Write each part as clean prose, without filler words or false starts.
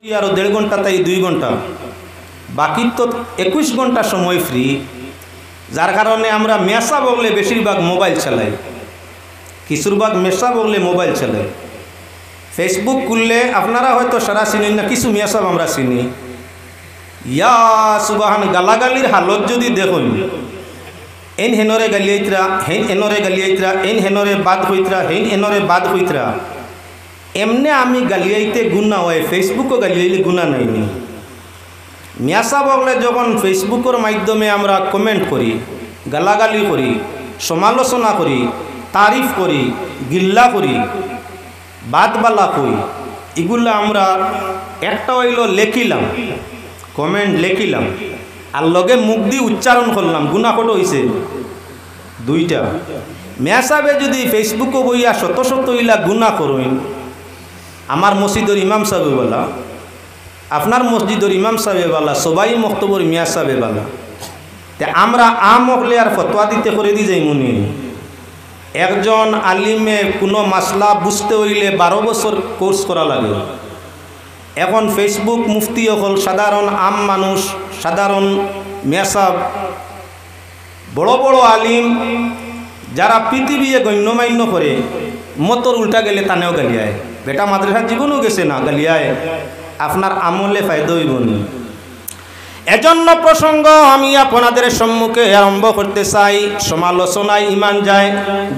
আরও 1.5 ঘন্টা তাই 2 ঘন্টা বাকি তো 21 ঘন্টা সময় ফ্রি, যার কারণে আমরা মেশা বগলে বেশিরভাগ মোবাইল চালাই, কিছুর ভাগ মেশা বগলে মোবাইল চালাই। ফেসবুক খুললে আপনারা হয়তো সারা চিনেন না, কিছু মেশাব আমরা চিনি। ইয়া সুবাহান গালাগালির হালত যদি দেখুন, এন হেনরে গালিয়াইতরা, হেন এনরে গালিয়াইতরা, এন হেনরে বাদ হইতরা, হেন এনরে বাদ হইতরা। এমনি আমি গালিয়াইতে গুণা হয়, ফেসবুকও গালিয়াইলে গুণা নাইনি। মিয়াসা বগলে যখন ফেসবুকের মাধ্যমে আমরা কমেন্ট করি, গালাগালি করি, সমালোচনা করি, তারিফ করি, গিল্লা করি, বাদবালা কই, এগুলো আমরা একটা হইল লেখিলাম, কমেন্ট লেখিলাম, আর লগে মুখ দিয়ে উচ্চারণ করলাম, গুণা কত হয়েছে 2টা। মেয়াসাবে যদি ফেসবুকে বইয়া শত শত ইলা গুণা করুন, আমার মসজিদের ইমাম সাহেব বলা, আপনার মসজিদের ইমাম সাহেব বলা, সবাই মক্তবর মিয়া সাহেব বলা, তে আমরা আমকলে আর ফতোয়া দিতে করে দি যাই মনে। একজন আলিমে কোনো মাসলা বুঝতে হইলে 12 বছর কোর্স করা লাগে। এখন ফেসবুক মুফতি হল সাধারণ আম মানুষ, সাধারণ মেসাব, বড় বড় আলিম যারা পৃথিবীতে গণ্যমান্য করে, মতর উল্টা গেলে তানেও গালিয়ায়। বেটা মাদ্রাসার জীবনও গেছে না, গালিয়ায়। আপনার আমলে ফায়দা হইব না। এজন্য প্রসঙ্গ আমি আপনাদের সম্মুখে আরম্ভ করতে চাই। সমালোচনায় ইমান যায়,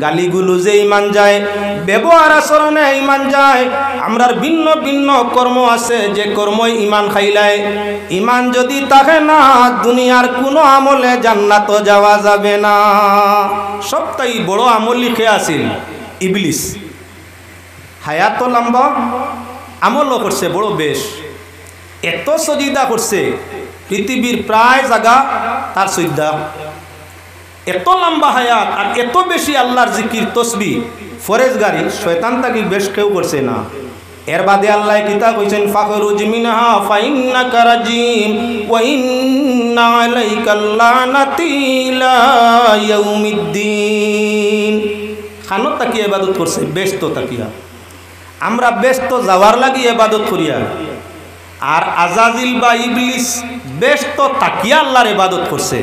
গালিগুলোজে ইমান যায়, ব্যবহার আচরণে ইমান যায়। আমরার ভিন্ন ভিন্ন কর্ম আছে, যে কর্মই ইমান খাইলায়। ইমান যদি থাকে না, দুনিয়ার কোনো আমলে জান্নাত যাওয়া যাবে না। সবটাই বড় আমল লিখে আছিল ইবলিস, হায়াত লম্বা, আমলও করছে বড় বেশ, এত সজিদা করছে পৃথিবীর প্রায় জায়গা তার সজ্জা, এত লম্বা হায়াত আর এত বেশি আল্লাহর জিকির তসবিহ ফরেজগারি শয়তান তাকে বেশ কেউ করছে না। এর বাদে আল্লাহ কিতাব কইছেন ফাখরুজ মিনহা ফাইন্নাকা রাজিম ওয়া ইন্না আলাইকা লানাতি ইলা ইয়াউমিদ্দিন। খানত তাকি ইবাদত করছে, ব্যস্ত তাকিয়া। আমরা ব্যস্ত যাওয়ার লাগি ইবাদত করিয়া, আর আজাজিল বা ইবলিস ব্যস্ত তাকিয়া আল্লাহর ইবাদত করছে।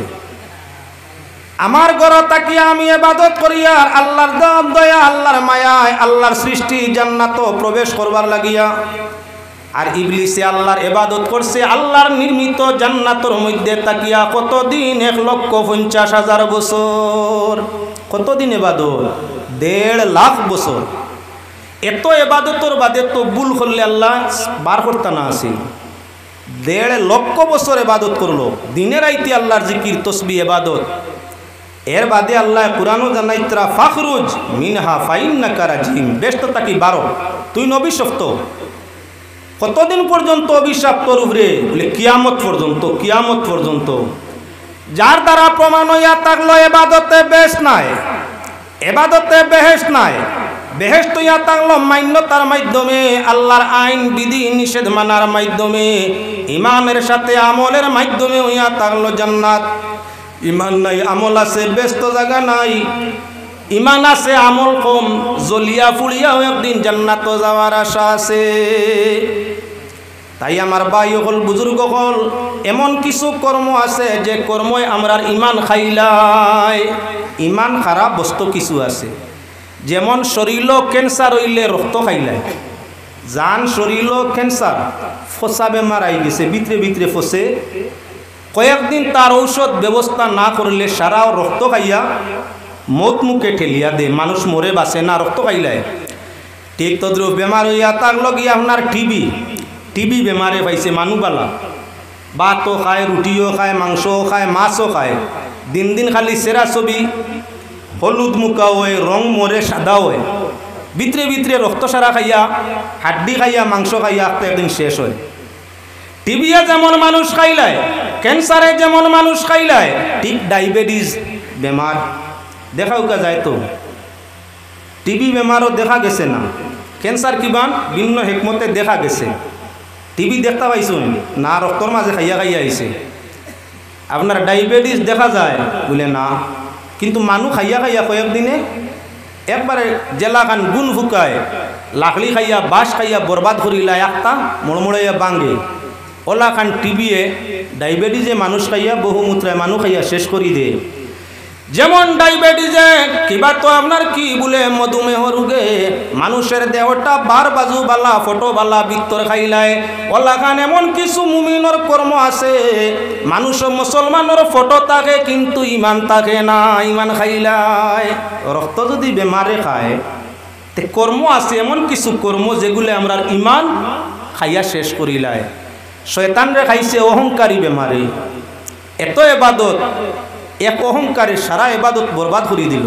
আমার ঘর তাকিয়া আমি ইবাদত করিয়া, আর আল্লাহর দয়া, আল্লাহর মায়ায়, আল্লাহর সৃষ্টি জান্নাত প্রবেশ করবার লাগিয়া। আর ইবলিসে আল্লাহর ইবাদত করছে আল্লাহর নির্মিত জান্নাতের মধ্যে তাকিয়া। কতদিন? 1,50,000 বছর। কতদিন ইবাদত? 1.5 লাখ বছর। এত এবাদতর বাদে তো ভুল করলে আল্লাহ বার করতে না আসিল। 1.5 লক্ষ বছর এবাদত করলো, দিনে রাইতে আল্লাহর জিকির তসবিহ এবাদত। এর বাদে আল্লাহ কুরআনও জানাইতরা ফাখরুজ মিনহা ফাইন্নাকা রাজিম। ব্যস্ত থাকি 12, তুই অভিশপ্ত। কতদিন পর্যন্ত অভিশাপ তোর উপরে? বলে কিয়ামত পর্যন্ত, কিয়ামত পর্যন্ত। যার দ্বারা প্রমাণ হইয়া থাকলো এবাদতে বেশ নাই, এবাদতে বেহেশ নাই। বেহেশত ইয়া থাকলো মান্যতার মাধ্যমে, আল্লাহর আইন বিধি নিষেধ মানার মাধ্যমে, ইমানের সাথে আমলের মাধ্যমে হইয়া থাকলো জান্নাত। ইমান নাই, আমল আছে, ব্যস্ত জায়গা নাই। ইমান আছে, আমল কম, জ্বলিয়া ফুলিয়াও একদিন জান্নাত যাওয়ার আশা আছে। তাই আমার ভাই হল, বুজুর্গ হল, এমন কিছু কর্ম আছে যে কর্মই আমরার ইমান খাইলাই। ইমান খারাপ বস্তু কিছু আছে, যেমন শরীরও ক্যান্সার হইলে রক্ত খাইলায়। জান শরীরও ক্যান্সার, ফসা বেমার আই গেছে, ভিতরে ভিতরে ফসে, কয়েকদিন তার ঔষধ ব্যবস্থা না করলে সারাও রক্ত খাইয়া মত মুখে ঠেলিয়া দে, মানুষ মরে বাঁচে না রক্ত খাইলায়। ঠিক তদ্রুপ বেমার হইয়া থাকলো গিয়া আপনার টিবি বেমারে পাইছে মানুবালা। ভাতও খায়, রুটিও খায়, মাংসও খায়, মাছও খায়। দিন দিন খালি সেরা ছবি, হলুদ মুখা হয়, রং মরে সাদা হয়, ভিতরে ভিতরে রক্ত সারা খাইয়া, হাড্ডি খাইয়া, মাংস খাইয়া একদিন শেষ হয়। টিবিয়া যেমন মানুষ খাইলায়, ক্যান্সারে যেমন মানুষ খাইলায়, ঠিক ডায়াবেটিস বেমার দেখাও কা যায়। তো টিবি বেমারও দেখা গেছে না, ক্যান্সার কিবান ভিন্ন হেকমতে দেখা গেছে। টিবি দেখতে পাইছুন না, রক্তর মাঝে খাইয়া খাইয়া আইছে। আপনার ডায়াবেটিস দেখা যায় বলে না, কিন্তু মানুষ খাইয়া খাইয়া কয়েকদিনে একবারে জেলা খান গুণ ফুকায় লাকড়ি খাইয়া বাঁশ খাইয়া বরবাদ করিলা একটা মড়মড়াইয়া বাঙ্গে ওলা খান টিভিয়ে ডায়াবেটিসে মানুষ খাইয়া বহুমূত্রায় মানুষ খাইয়া শেষ করি দে। যেমন ডায়াবেটিসে কিবা তো আপনার কি বলে মধুমেহ রোগে মানুষের দেহটা বার বাজু বালা ফটো বালা বিত্তর খাইলায় ওলা খান এমন কিছু মুমিনের কর্ম আছে মানুষ মুসলমানের ফটো থাকে কিন্তু ইমান থাকে না, ইমান খাইলায়। রক্ত যদি বেমারে খায় তে কর্ম আছে এমন কিছু কর্ম যেগুলো আমরা ইমান খাইয়া শেষ করিলায়। শয়তানরে খাইছে অহংকারী বেমারে, এত এবাদত এক অহংকারে সারা এবাদত বরবাদ করে দিল।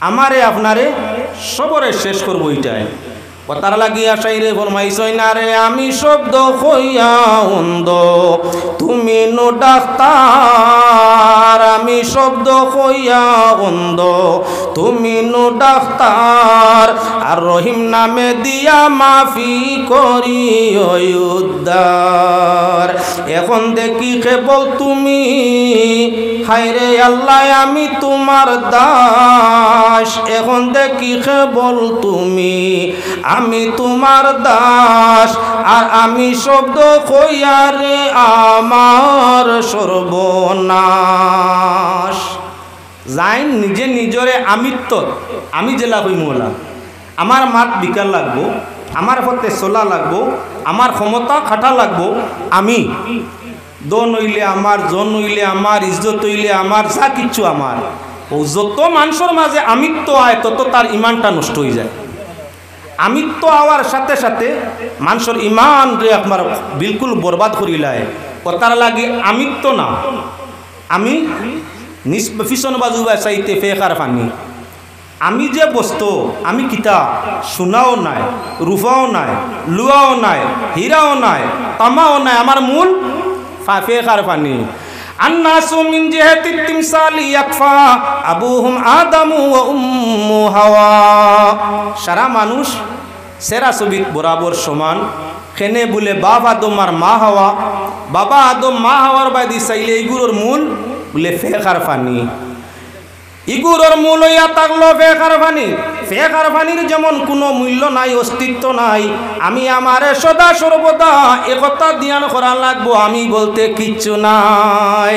আমারে আপনারে সবরে শেষ করবো এটাই। তার লাগিয়া সাইরে ফরমাইছই না রে আমি শব্দ হইয়া অন্ধ তুমি নো ডাক্তার, আমি শব্দ হইয়া অন্ধ তুমি নো ডাক্তার, আর রহিম নামে দিয়া মাফি করি উদ্ধার। এখন দেখি কেবল তুমি হায়রে আল্লাহ আমি তোমার দাস, এখন দেখি কেবল তুমি আমি তোমার দাস, আর আমি শব্দ কইয়া রে আমার সর্বনাশ। যাইন নিজে নিজরে আমিত্ব আমি জেলা হই মোলা, আমার মাত বিকার লাগবো, আমার পথে চলা লাগবো, আমার ক্ষমতা খাটা লাগবো, আমি দন হইলে আমার, জন হইলে আমার, ইজ্জত হইলে আমার, যা কিচ্ছু আমার। ও যত মানুষের মাঝে আমিত্ব আয় তত তার ইমানটা নষ্ট হয়ে যায়। আমিত্ব আওয়ার সাথে সাথে মানুষের ইমান রে আপনার বিলকুল বরবাদ করিলায়। কথার লাগে আমিত্ব না, আমি পিছন বাজু চাইতে ফেকার ফানি। আমি যে বস্তু আমি কিতা সোনাও নাই, রূপাও নাই, লুয়াও নাই, হীরাও নাই, তামাও নাই, আমার মূল ফেকার ফানি। আন্নাসু মিন জিহাতি তিমসালি ইয়াকফা আবুহুম আদামু ওয়া উম্মু হাওয়া। সারা মানুষ সেরা ছবিত বরাবর সমান। খেনে বলে বাপ আদম আর মা হাওয়া, বাবা আদম মা হাওয়ার বাদি চাইলে এগুলোর মূল বলে ফেকার ফানি। ইগুরোর মূল হইয়া থাকলো ফেকার ফানি। ফেকার ফানির যেমন কোনো মূল্য নাই, অস্তিত্ব নাই। আমি আমারে সদা সর্বদা একথা ধ্যান করা লাগবো আমি বলতে কিচ্ছু নাই।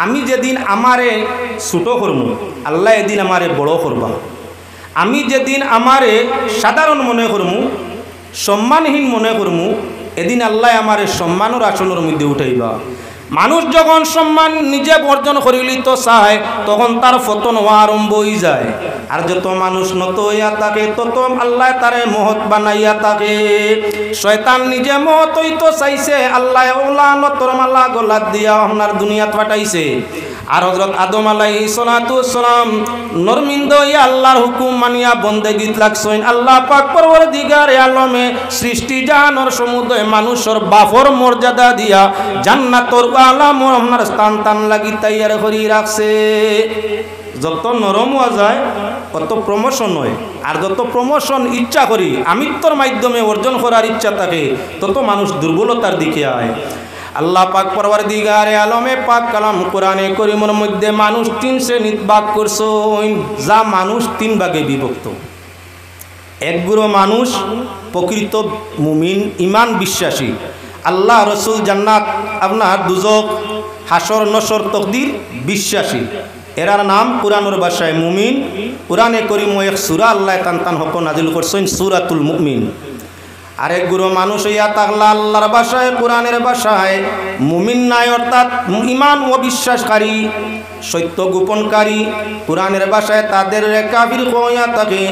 আমি যেদিন আমারে ছোটো করবো আল্লাহ এদিন আমারে বড় করবা। আমি যেদিন আমারে সাধারণ মনে করবো, সম্মানহীন মনে করবো, এদিন আল্লাহ আমারে সম্মানের আসনের মধ্যে উঠাইবা। মানুষ যখন সম্মান নিজে বর্জন করিলিত চায় তখন তার পতন হওয়া আরম্ভ হয়ে যায়। আর যত মানুষ নত হইয়া থাকে তত আল্লাহ তারে মহৎ বানাইয়া থাকে। শয়তান নিজে মহৎ হইতো চাইছে, আল্লাহ ওলা নতর মালা গলাত দিয়া আপনার দুনিয়াত পাঠাইছে। আর হযরত আদম আলাইহিস সালাতু ওয়াস সালাম নরমিন্দ ইয়া আল্লাহর হুকুম মানিয়া বন্দেগীত লাগছেন। আল্লাহ পাক পরওয়ারদিগারে আলমে সৃষ্টি জাহানের সমুদয় মানুষের বাফর মর্যাদা দিয়া জান্নাতর আলাম আপনার স্থান টান লাগি তৈয়ার করি রাখছে। যত নরম হওয়া যায় তত প্রমোশন হয়, আর যত প্রমোশন ইচ্ছা করি আমিত্বর মাধ্যমে অর্জন করার ইচ্ছা থাকে তত মানুষ দুর্বলতার দিকে আয়। আল্লাহ পাক পরওয়ারদিগারে আলমে পাক কালাম কোরআনে করিমের মধ্যে মানুষ 3 শ্রেণীত ভাগ করছেন, যা মানুষ 3 ভাগে বিভক্ত। এক গুরু মানুষ প্রকৃত মুমিন ইমান বিশ্বাসী, আল্লাহ রসুল জান্নাত আপনার দুজক হাসর নসর তকদির বিশ্বাসী। এরার নাম কোরআনের ভাষায় মুমিন। কোরআনে করিম এক সূরা আল্লাহ তান হক নাজিল করছেন সূরাতুল মুমিন। আরেক গুরু মানুষ ইয়া তাকলা আল্লাহর ভাষায় কোরআনের ভাষায় মুমিন নাই, অর্থাৎ ইমান ও বিশ্বাসকারী, সত্য গোপনকারী। কোরআনের ভাষায় তাদের কাফির হইয়া থাকে।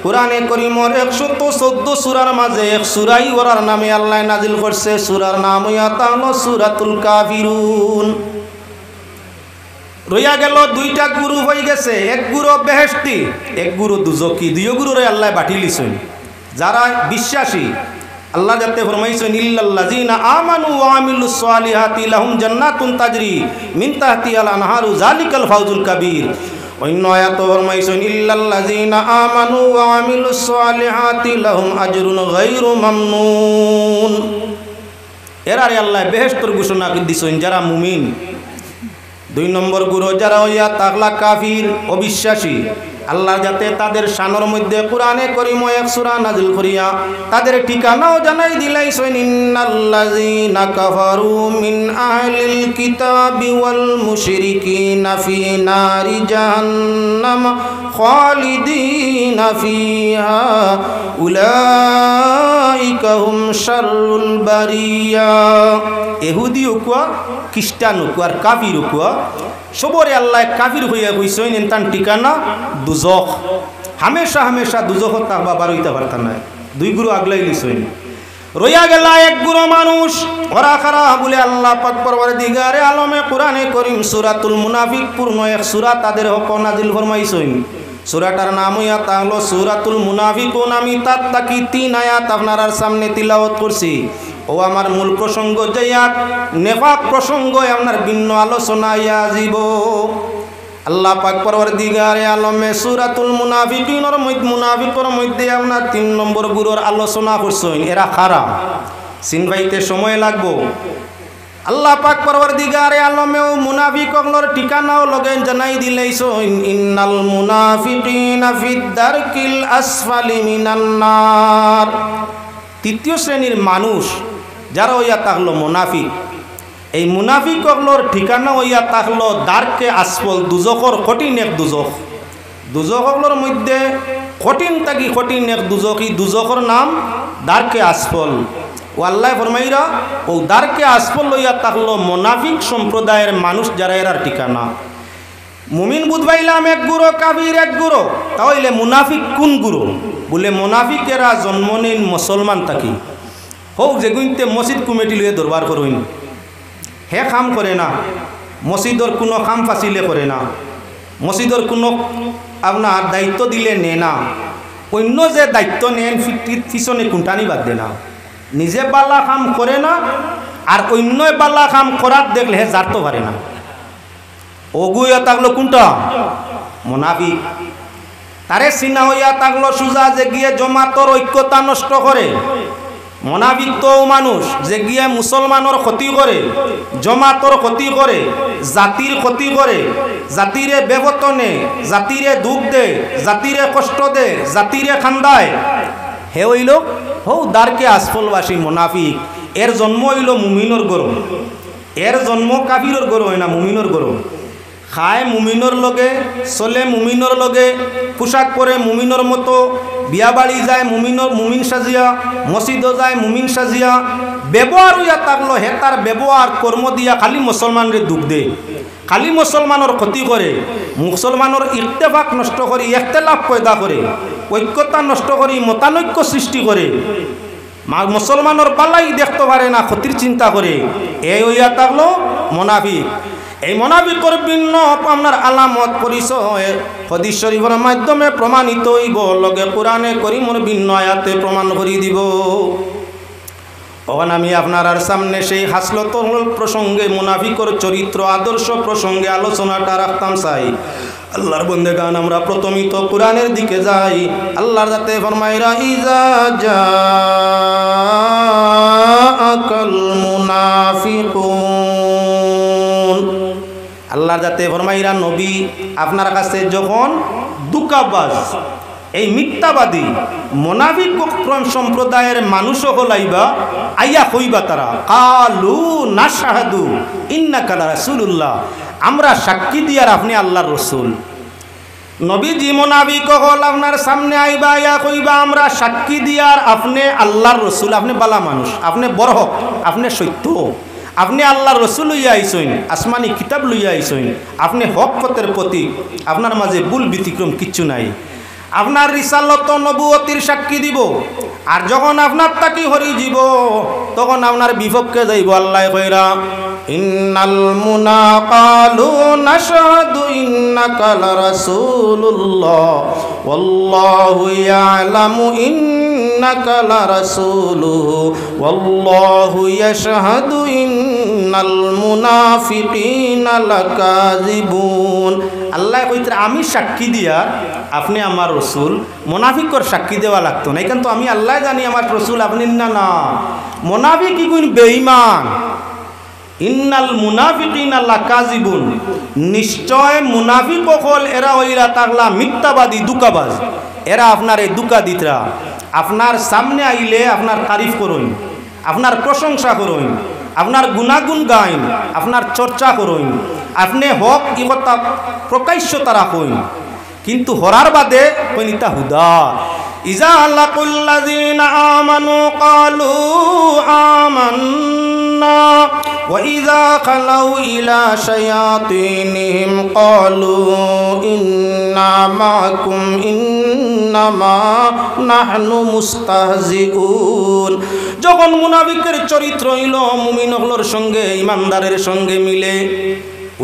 কোরআনে করিমর 114 সূরার মাঝে এক সূরাই ওরার নামে আল্লাহ নাজিল করছে। সূরার নাম হইয়া তাহলো সূরাতুল কাফিরুন। রইয়া গেল 2টা গুরু হয়ে গেছে, এক গুরু বেহেশতি, এক গুরু দুজকি। 2 গুরুরে আল্লাহ বাটিলিছেন। যারা বিশ্বাসী আল্লাহ যাতে ফরমাইছেন ইল্লাল্লাযিনা আমানু ওয়া আমিলুস সালিহাতি লাহুম জান্নাতুন তাজরি মিন তাহতিহাল আনহারু যালিকাল ফাউজুল কাবীর। অন্য আয়াতে ফরমাইছেন ইল্লাল্লাযিনা আমানু ওয়া আমিলুস সালিহাতি লাহুম আজরুন গায়রু মামনুন। এরারে আল্লাহ বেহেশতের ঘোষণা দিছেন যারা মুমিন। 2 নম্বর গুরু যারা হইয়া তাকলা কাফির অবিশ্বাসী, আল্লাহ যাতে তাদের শানের মধ্যে কোরআনে করিম এক সূরা নাজিল করিয়া তাদের ঠিকানাও জানাই দিলাইছেন ইন্নাল্লাযীনা কাফারু মিন আহলিল কিতাবি ওয়াল মুশরিকিনা ফি নারি জাহান্নাম খালিদিনা ফিহা উলাইকা হুম শাররুল বারিয়া। ইহুদি কুয়া খ্রিস্টান কুয়া আর কাফির কুয়া সবরে আল্লাহ কাফির হইয়া কইছেন এনতান ঠিকানা দুজখ, হামেশা হামেশা দুজখ থাকবা বার হইতে পারতা না। দুই গুরু আগলাই লিছেন রইয়া গেলা এক গুরু মানুষ ওরা খারা বলে আল্লাহ পাক পরওয়ারদিগারে আলমে কোরআনে করিম সূরাতুল মুনাফিক পূর্ণ এক সূরা তাদের হক নাজিল ফরমাইছেন। সূরাটার নাম হইয়া তাহলো সূরাতুল মুনাফিকুন। আমি তার তাকি 3 আয়াত আপনার সামনে তিলাওয়াত করছি। ও আমার মূল প্রসঙ্গ যাইয়াত নেফাক প্রসঙ্গ আপনার ভিন্ন আলোচনা ইয়া জীব। আল্লাহ পাক পরওয়ারদিগারে আলমে সূরাতুল মুনাফিকিনের মধ্যে আপনার 3 নম্বর গুরুর আলোচনা করছেন। এরা খারা চিনবাইতে সময় লাগবো। আল্লাহ পাক পরওয়ারদিগারে আলমেও মুনাফিকগুলোর ঠিকানাও লগে জানাই দিলাইছেন ইন্নাল মুনাফিকিনা ফিদ দারকিল আসফালি মিনান নার। তৃতীয় শ্রেণীর মানুষ যারা হইয়া থাকলো মুনাফিক, এই মুনাফিকগুলোর ঠিকানা হইয়া থাকলো দারকে আসফল দুজখর কঠিন এক দুজখ। দুজখগুলোর মধ্যে কঠিন থাকি কঠিন এক দুজখ, এই দুজখর নাম দারকে আসফল। ও আল্লাহ ফরমাইরা ও দারকে আসফল লইয়া থাকলো মুনাফিক সম্প্রদায়ের মানুষ যারা এরার ঠিকানা। মুমিন বুধবাইলাম এক গুরু, কাফির এক গুরু, তাহলে মুনাফিক কোন গুরু? বলে মুনাফিকেরা জন্ম নেন মুসলমান থাকি, হোক যেগুনতে মসজিদ কমিটি লইয়ে দরবার করইন, হে কাম করে না, মসজিদর কোনো কাম ফাঁসিলে করে না, মসজিদর কোনো আপনার দায়িত্ব দিলে নে না, অন্য যে দায়িত্ব নেন পিছনে কুন্টানি বাদ দে না, নিজে বালা কাম করে না আর অন্য বালা কাম করার দেখলে হে জারতে পারে না। ওগুয়া থাকলো কোনটা? মুনাফিক। তারে চিনা হইয়া থাকলো সুজা যে গিয়ে জমাতর ঐক্যতা নষ্ট করে। মুনাফিক তো মানুষ যে গিয়ে মুসলমানের ক্ষতি করে, জমাতর ক্ষতি করে, জাতির ক্ষতি করে, জাতিরে বেবতনে, জাতিরে দুঃখ দে, জাতিরে কষ্ট দে, জাতিরে খান্দায়, হে হইল হৌ দারকে আসফলবাসী মুনাফিক। এর জন্ম হইল মুমিনর গরম, এর জন্ম কাফিরর গরম হয় না, মুমিনর গরম। খায় মুমিনর লগে, চলে মুমিনর লগে, পোশাক পরে মুমিনর মতো, বিয়া বাড়ি যায় মুমিন সাজিয়া, মসজিদও যায় মুমিন সাজিয়া, ব্যবহার হইয়া থাকলো হে তার ব্যবহার কর্ম দিয়া খালি মুসলমানরে দুঃখ দে, খালি মুসলমানের ক্ষতি করে, মুসলমানের ইত্তেফাক নষ্ট করে, ইখতিলাফ পয়দা করে, ঐক্যতা নষ্ট করে, মতানৈক্য সৃষ্টি করে, মুসলমানের পালাই দেখতে পারে না, ক্ষতির চিন্তা করে। এই হইয়া থাকলো মুনাফিক। এই মুনাফিকর ভিন্ন আপনার আলামত পরিচয় হাদিস শরীফের মাধ্যমে প্রমাণিত হইব, লগে কোরআনে করিমের ভিন্ন আয়াতে প্রমাণ করে দিব। তখন আমি আপনার সামনে সেই হাসলতল প্রসঙ্গে মুনাফিকর চরিত্র আদর্শ প্রসঙ্গে আলোচনাটা রাখতাম চাই। আল্লাহর বন্দেগান আমরা প্রথমিত কোরআনের দিকে যাই। আল্লাহর যাতে ফরমাইরা ইজা জাআকাল মুনাফিকুন, আল্লাহর যাতে ফরমাইরা নবী আপনার কাছে যখন দুকাবাজ এই মিথ্যাবাদী মুনাফিক সম্প্রদায়ের মানুষ হলাইবা আইয়া কইবা তারা কালু নাশহাদু ইন্নাকা রাসূলুল্লাহ, আমরা সাক্ষী দিয়ার আপনি আল্লাহর রসুল। নবীজি মুনাফিক হল আপনার সামনে আইবা আইয়া কইবা আমরা সাক্ষী দিয়ার আপনি আল্লাহর রসুল, আপনি বালা মানুষ, আপনি বরহক, আপনি সত্য, আপনি আল্লাহর রসুল লইয়া আইসইন, আসমানি কিতাব লইয়া আইসইন, আপনি হক পথের প্রতীক, আপনার মাঝে ভুল ব্যতিক্রম কিচ্ছু নাই, আপনার রিসালত নবুয়তির সাক্ষী দিব। আর যখন আপনার তাকি হরি যাব তখন আপনার বিপক্ষে যাইব। আল্লাহ কইরা ইন্নাল মুনাফিকালু নাশহাদু ইন্নাকা লারাসূলুল্লাহ ওয়াল্লাহু ইয়ালামু ইন্নাকা লারাসূলুহু ওয়াল্লাহু ইয়াশহাদু ইন্নাল মুনাফিকিনা লাকাযিবুন। আল্লাহ কইতে আমি সাক্ষী দিয়া আপনি আমার রসুল, মুনাফিকর সাক্ষী দেওয়া লাগতো না, কিন্তু আমি আল্লাহ জানি আমার রসুল আপনি না। না মুনাফিক কি বেঈমান, ইন্নাল মুনাফিকিনা লাকাযিবুন, নিশ্চয় মুনাফিক হল এরা ওইরা তাগলা মিথ্যাবাদী দুকাবাজ। এরা আপনার এই দুকা দিতরা, আপনার সামনে আইলে আপনার তারিফ করুন, আপনার প্রশংসা করুন, আপনার গুণাগুণ গাইন, আপনার চর্চা করুন, আপনি হক ই কথা প্রকাশ্যতা রাখুন, কিন্তু হরার বাদে কইনিতা হুদা। ইজা লাকুল্লাযিনা আমানু ক্বালু আমান্না ওয়া ইজা খালাউ ইলা শায়াতিনহিম ক্বালু ইন্না মাকুম ইন্নামা নাহনু মুস্তাহজিউন। যখন মুনাফিকের চরিত্র হইল মুমিনগুলোর সঙ্গে ইমানদারের সঙ্গে মিলে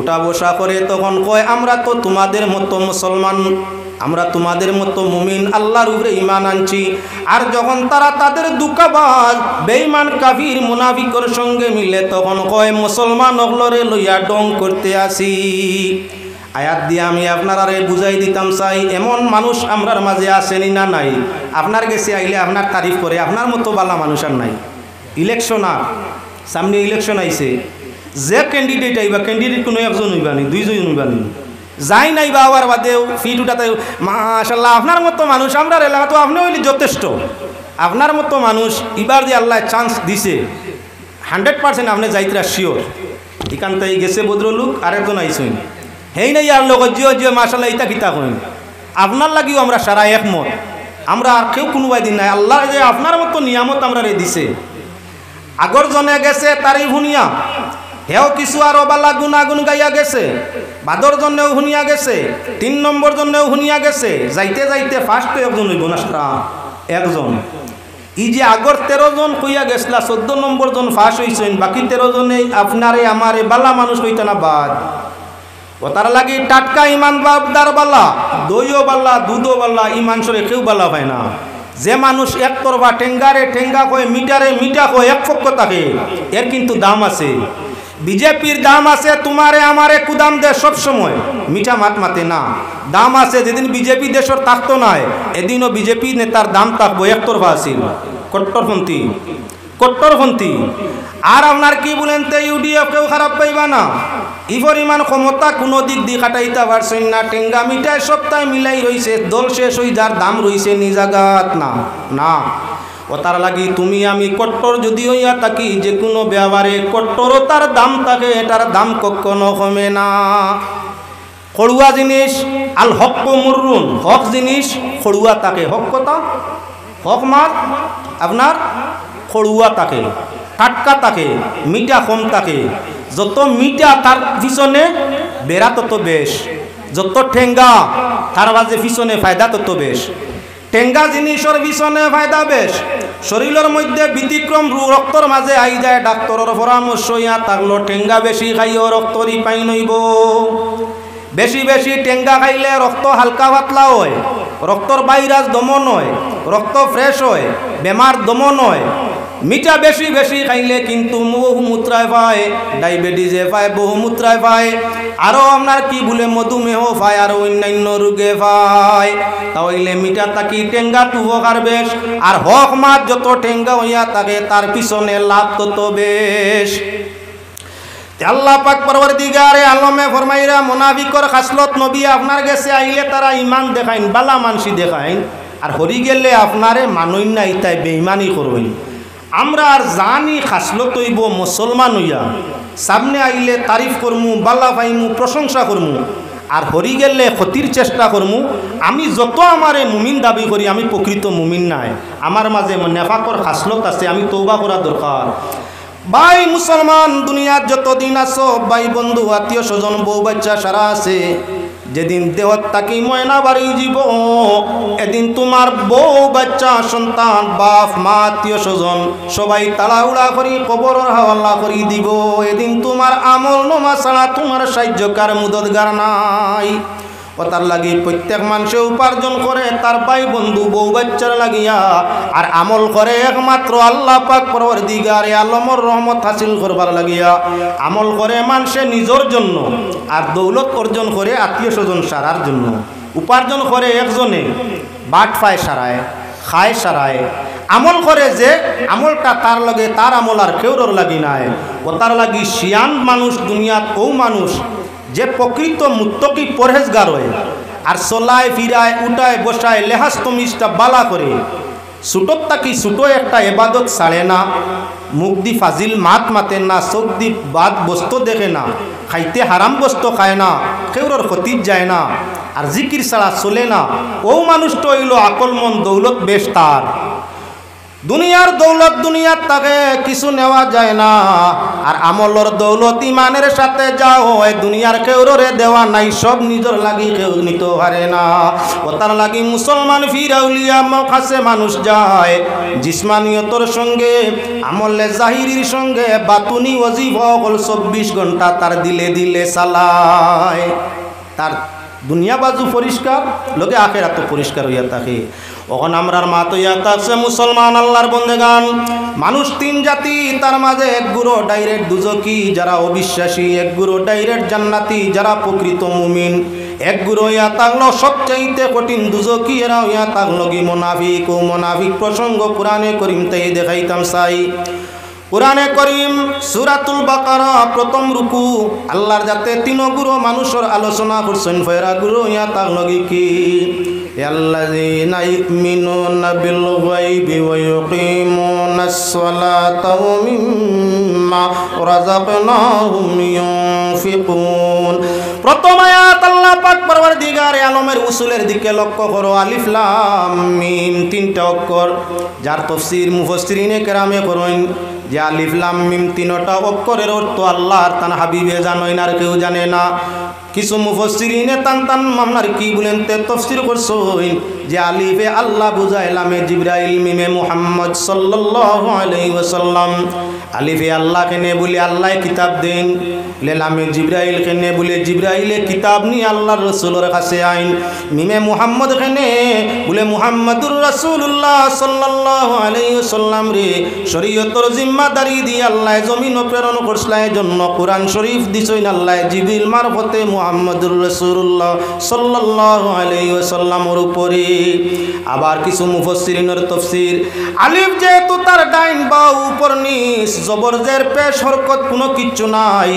উঠা বসা করে, তখন কয় আমরা তো তোমাদের মতো মুসলমান, আমরা তোমাদের মতো মুমিন, আল্লাহর উপরে ঈমান আনছি। আর যখন তারা তাদের দুকাবাজ বেঈমান কাফির মুনাফিকের সঙ্গে মিলে তখন কয় মুসলমান হলরে লইয়া ডং করতে আসি। আয়াত দিয়ে আমি আপনারা বুঝাই দিতাম চাই, এমন মানুষ আমরার মাঝে আসেনি না নাই? আপনার কাছে আইলে আপনার তারিফ করে, আপনার মতো বালা মানুষ আর নাই। ইলেকশন আর সামনে ইলেকশন আইছে, যে ক্যান্ডিডেট আইবা ক্যান্ডিডেট কোনো একজন হইবানি, দুইজন হইবানি, যাই নাই বা আবার বাদেও ফিট উঠাতে মাশাআল্লাহ আপনার মতো মানুষ আমরা এলাকা তো আপনি হইলে যথেষ্ট। আপনার মতো মানুষ এবার যে আল্লাহ চান্স দিছে 100% আপনি যাইতরা শিওর। এখান থেকে গেছে ভদ্রলোক আরেকজন আইসুন, হেই নাই আর লোক জিও জিও মাশাআল্লাহ ইতা কিতা কইন, আপনার লাগিও আমরা সারা একমত। আমরা আর কেউ কোনোবাই দিন নাই, আল্লাহ যে আপনার মতো নিয়ামত আমরা রে দিছে। আগর জনে গেছে তারই ভুনিয়া, হেও কিছু আরো বালা গুণাগুণ গাইয়া গেছে, বাদর জন্যেও শুনিয়া গেছে, 3 নম্বর জন্যেও শুনিয়া গেছে। যাইতে যাইতে ফার্স্ট একজন হইব না, একজন। ই যে আগর 13 জন কইয়া গেছলা, 14 নম্বর জন ফাঁস হইছেন, বাকি 13 জনে আপনারে আমারে বালা মানুষ হইতে না বাদ। ও তার লাগি টাটকা ইমান বাবদার বালা, দইও বালা, দুধও বালা, ইমান সরে কেউ বালা হয় না। যে মানুষ একতরফা ঠেঙ্গারে ঠেঙ্গা কয়, মিটারে মিটা কয়, এক পক্ষ থাকে, এর কিন্তু দাম আছে। বিজেপির দাম আছে, তোমারে আমারে কুদাম দে সব সময়, মিঠা মাত মাতে না। দাম আছে, যেদিন বিজেপি দেশের থাকতো না এদিনও বিজেপি নেতার দাম থাকবো। একতরফা আছিল, কট্টরপন্থী কট্টরপন্থী। আর আপনার কি বলেন তো ইউডিএফ কেউ খারাপ পাইবা না, ই পরিমাণ ক্ষমতা কোনো দিক দিয়ে কাটাইতে পারছেন না। টেঙ্গা মিঠাই সপ্তাহে মিলাই রইছে, দল শেষ হই যার দাম রইছে নিজাগাত না না। ও তার লাগি তুমি আমি কট্টর যদি হইয়া থাকি, যে কোনো ব্যবহারে কট্টরতার দাম থাকে, এটার দাম কখনো কমে না। খড়ুয়া জিনিস আল হক মুররুন, হক জিনিস খড়ুয়া থাকে। হক কথা হক মার আপনার খড়ুয়া থাকে, টাটকা থাকে, মিঠা কম থাকে। যত মিঠা তার পিছনে বেড়া তত বেশ, যত ঠেঙ্গা তার মাঝে পিছনে ফায়দা তত বেশ। টেঙ্গা জিনিসের পিছনে ফায়দা বেশ, শরীরের মধ্যে ব্যতিক্রম রক্তর মাঝে আই যায়, ডাক্তারের পরামর্শ ইয়া থাকলো টেঙ্গা বেশি খাইও রক্তরই পাই নইব। বেশি বেশি টেঙ্গা খাইলে রক্ত হালকা পাতলা হয়, রক্তর ভাইরাস দমন হয়, রক্ত ফ্রেশ হয়, বেমার দমন হয়। মিঠা বেশি বেশি খাইলে কিন্তু বহুমূত্রায় পায়, ডায়াবেটিসে পায়, বহুমূত্রায় পায়, আরও আপনার কি বলে মধুমেহ পায়, আরও অন্যান্য রোগে পায়। তাহলে মিঠা থাকি টেঙ্গা উপকার বেশ। আর হক মাছ যত টেঙ্গা হইয়া থাকে তার পিছনে লাভ তত বেশ। আল্লাহ পাক পরবর্তীকারে আলমে ফরমাইরা মুনাফিকর খাসলত নবী আপনার কাছে আইলে তারা ইমান দেখাইন, বালা মানসি দেখাইন, আর হরি গেলে আপনারে মানুই না, ইতাই বেঈমানি করবেন। আমরা আর জানি খাসলত হইব মুসলমান হইয়া, সামনে আইলে তারিফ করমু, বালা পাইমু, প্রশংসা করমু, আর হরি গেলে ক্ষতির চেষ্টা করমু। আমি যত আমারে মুমিন দাবি করি, আমি প্রকৃত মুমিন নাই, আমার মাঝে নেফাকর খাসলত আছে, আমি তওবা করা দরকার। ভাই মুসলমান দুনিয়ার যত দিন আছো, ভাই বন্ধু আত্মীয় স্বজন বউ বাচ্চা সারা আছে, যেদিন দেহত তাকি ময়না বাড়ি যাব, এদিন তোমার বউ বাচ্চা সন্তান বাপ মা আত্মীয় স্বজন সবাই তাড়াহুড়া করি কবরের হাওয়ালা করি দিব। এদিন তোমার আমল নমা ছাড়া তোমার সাহায্যকার মুদতগার নাই। ও তার লাগি প্রত্যেক মানুষে উপার্জন করে তার ভাই বন্ধু বউ বাচ্চার লাগিয়া, আর আমল করে একমাত্র আল্লাহ পাক পরওয়ারদিগারে আলমর রহমত হাসিল করবার লাগিয়া। আমল করে মানুষে নিজের জন্য, আর দৌলত অর্জন করে আত্মীয় স্বজন সারার জন্য। উপার্জন করে একজনে, বাট পায় সারায়, খায় সারায়, আমল করে যে আমলটা তার লগে তার আমল আর কেউর লাগি নাই ও তার লাগি শিয়ান মানুষ দুনিয়াত ও মানুষ যে প্রকৃত মুত্তকি পরহেজগার হয় আর চলায় ফিরায় উঠায় বসায় লেহাজ তমিজটা বালা করে ছুটোর তাকি ছুটো একটা এবাদত ছাড়ে না, মুখ দি ফাজিল মাত মাতে না, চোখ দি বাদ বস্তু দেখে না, খাইতে হারাম বস্তু খায় না, কেউর ক্ষতির যায় না, আর জিকির ছাড়া চলে না। ও মানুষটা হইল আকল মন দৌলত বেশ তার। দুনিয়ার দৌলত দুনিয়ার তাকে কিছু নেওয়া যায় না, আর আমলর দৌলত ইমানের সাথে যা হয় দুনিয়ার কেউরে দেওয়া নাই, সব নিজের লাগি কেউ নিতে পারে না। ও তার লাগি মুসলমান ফিরাউলিয়া কাছে মানুষ যায় জিসমানিয়তর সঙ্গে আমলে জাহিরির সঙ্গে বাতুনি ওয়াজিফা হল 24 ঘন্টা তার দিলে দিলে চালায়। তার দুনিয়া বাজু পরিষ্কার, লোকে আখেরাত পরিষ্কার হইয়া থাকে। ওখানে আমরার মা তো ইয়া থাকছে মুসলমান আল্লাহর বন্দেগান। মানুষ তিন জাতি, তার মাঝে এক গুরু ডাইরেক্ট দুজকি যারা অবিশ্বাসী, এক গুরু ডাইরেক্ট জান্নাতি যারা প্রকৃত মুমিন, এক গুরু ইয়া থাকলো সবচাইতে কঠিন দুজকি, এরা ইয়া থাকলো কি মুনাফিক। ও মুনাফিক প্রসঙ্গ কোরআনে করিম তাই দেখাইতাম চাই। কুরআনে করিম সূরাতুল বাকারা প্রথম রুকু আল্লাহর যাতে তিন গুরু মানুষের আলোচনা করছেন। ফেরা গুরু ইয়া তার লগে কি আল্লাযীনা ইউমিনুনা বিল গায়বি ওয়া ইউকিমুনাস সালাতা ওয়া মিম্মা রাযাকনাহুম ইউনফিকুন। প্রথম আয়াত আল্লাহ পাক পরওয়ারদিগার আলমের উসুলের দিকে লক্ষ্য করো। আলিফ লাম মিম তিনটা অক্ষর, যার তাফসীর মুফাসসিরিনে কেরামে করেন যে আলিফ লাম মিম তিনটা অক্ষরের অর্থ আল্লাহ আর তার হাবিবে জানেন, আর কেউ জানে না। কিছু মুফাসসিরিনে টান মামনার কি বলেন তে তাফসীর করছেন যে আলিফে আল্লাহ বুঝায়, লামে জিবরাইল, মিমে মুহাম্মদ সাল্লাল্লাহু আলাইহি ওয়াসাল্লাম। আলিফে আল্লাহ কেনে বলে আল্লাহ কিতাব দেন, লামে জিবরাইল কেনে বলে জিবরাইলে কিতাব নিয়ে আল্লাহর রাসূলের কাছে আইন। মিমে মুহাম্মদ কেনে বলে মুহাম্মাদুর রাসূলুল্লাহ সাল্লাল্লাহু আলাইহি ওয়াসাল্লাম রে শরীয়তের জিম্মাদারি দিয়ে আল্লাহ জমিন প্রেরণ করছিল। এই জন্য কোরআন শরীফ দিছেন আল্লাহ জিবরিল মারফতে মুহাম্মাদুর রাসূলুল্লাহ সাল্লাল্লাহু আলাইহি ওয়াসাল্লামের উপরে। আবার কিছু মুফাসসিরিনের তাফসীর আলিফ যেহেতু তার ডাইন বা উপর নিচ, জবর জের পেশ হরকত কোনো কিচ্ছু নাই।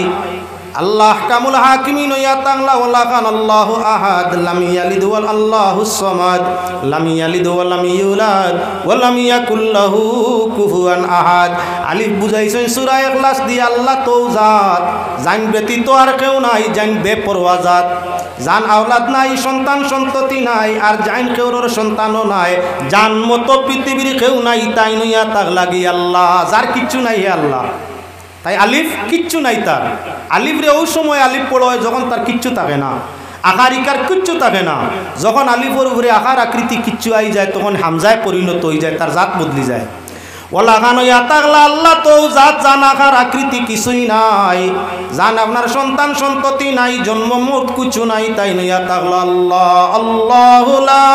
আল্লাহ কামুল হাকিমিন ইয়া তাআলা ওয়ালা কান আল্লাহু আহাদ লাম ইয়ালিদ ওয়াল আল্লাহুস সামাদ লাম ইয়ালিদ ওয়া লাম ইউলাদ ওয়া লাম ইয়াকুল লাহু কুফুয়ান আহাদ। আলিফ বুঝাইছেন সূরা ইখলাস দিয়ে আল্লাহ তো জাত, জান ব্যতীত আর কেউ নাই, জান বেপরোয়া জাত, জান আওলাদ নাই, সন্তান সন্ততি নাই, আর জান কেউর সন্তানও নাই, জান মতো পৃথিবীর কেউ নাই, তাই নইয়া তাক লাগি আল্লাহ, যার কিচ্ছু নাই হে আল্লাহ। তাই আলিফ কিচ্ছু নাই তার। আলিফ রে ওই সময় আলিফ পড়ো হয় যখন তার কিচ্ছু থাকে না, আকার ইকার কিচ্ছু থাকে না। যখন আলিফের উপরে আকার আকৃতি কিচ্ছু আই যায় তখন হামজায় পরিণত হয়ে যায়, তার জাত বদলি যায়। ওলা গান তাগলা আল্লাহ তো জাত জান আকার আকৃতি কিছুই নাই, জান আপনার সন্তান সন্ততি নাই, জন্ম মোট কিছু নাই, তাই নইয়া তাগলা আল্লাহ আল্লাহু লা